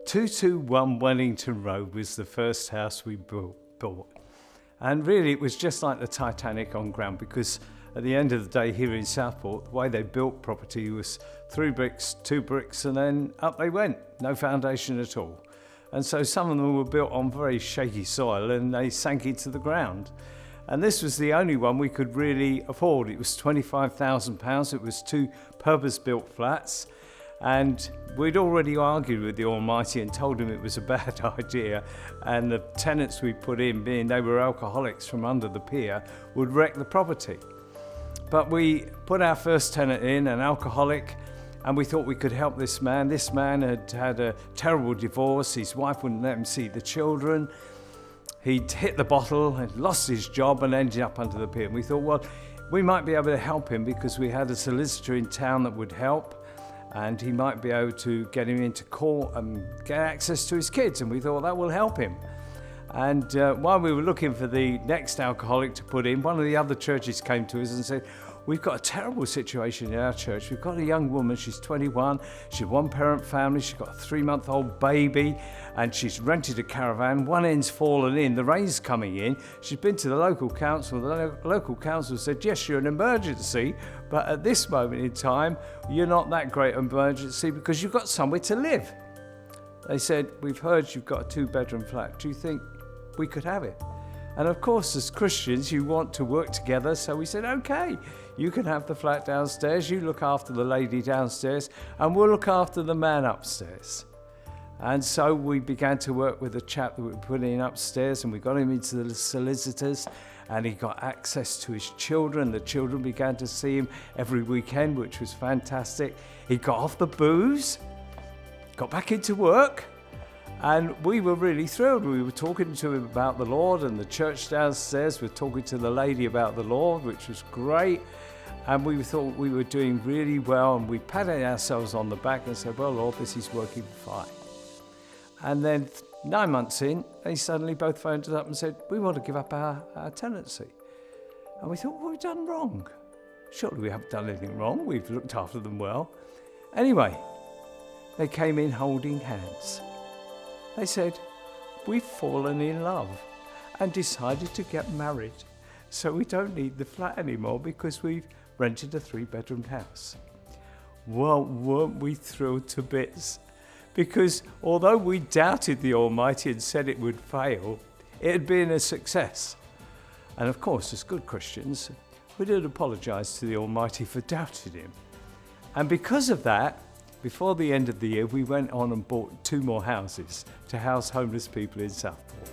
221 Wellington Road was the first house we bought. And really it was just like the Titanic on ground, because at the end of the day here in Southport, the way they built property was 3 bricks, 2 bricks, and then up they went, no foundation at all. And so some of them were built on very shaky soil and they sank into the ground. And this was the only one we could really afford. It was £25,000. It was 2 purpose-built flats. And we'd already argued with the Almighty and told him it was a bad idea. And the tenants we put in, being they were alcoholics from under the pier, would wreck the property. But we put our first tenant in, an alcoholic, and we thought we could help this man. This man had had a terrible divorce. His wife wouldn't let him see the children. He'd hit the bottle and lost his job and ended up under the pier. And we thought, well, we might be able to help him because we had a solicitor in town that would help, and he might be able to get him into court and get access to his kids. And we thought that will help him. And while we were looking for the next alcoholic to put in, one of the other churches came to us and said, we've got a terrible situation in our church. We've got a young woman, she's 21, she's a one-parent family, she's got a 3-month-old baby, and she's rented a caravan. One end's fallen in, the rain's coming in. She's been to the local council. The local council said, yes, you're an emergency, but at this moment in time, you're not that great an emergency because you've got somewhere to live. They said, we've heard you've got a 2-bedroom flat. Do you think we could have it? And of course, as Christians, you want to work together. So we said, okay, you can have the flat downstairs. You look after the lady downstairs and we'll look after the man upstairs. And so we began to work with a chap that we put in upstairs, and we got him into the solicitors, and he got access to his children. The children began to see him every weekend, which was fantastic. He got off the booze, got back into work. And we were really thrilled. We were talking to him about the Lord, and the church downstairs were talking to the lady about the Lord, which was great. And we thought we were doing really well, and we patted ourselves on the back and said, well, Lord, this is working fine. And then 9 months in, they suddenly both phoned us up and said, we want to give up our tenancy. And we thought, what have we done wrong? Surely we haven't done anything wrong. We've looked after them well. Anyway, they came in holding hands. They said, we've fallen in love and decided to get married. So we don't need the flat anymore because we've rented a 3-bedroom house. Well, weren't we thrilled to bits? Because although we doubted the Almighty and said it would fail, it had been a success. And of course, as good Christians, we did apologise to the Almighty for doubting him. And because of that, before the end of the year, we went on and bought 2 more houses to house homeless people in Southport.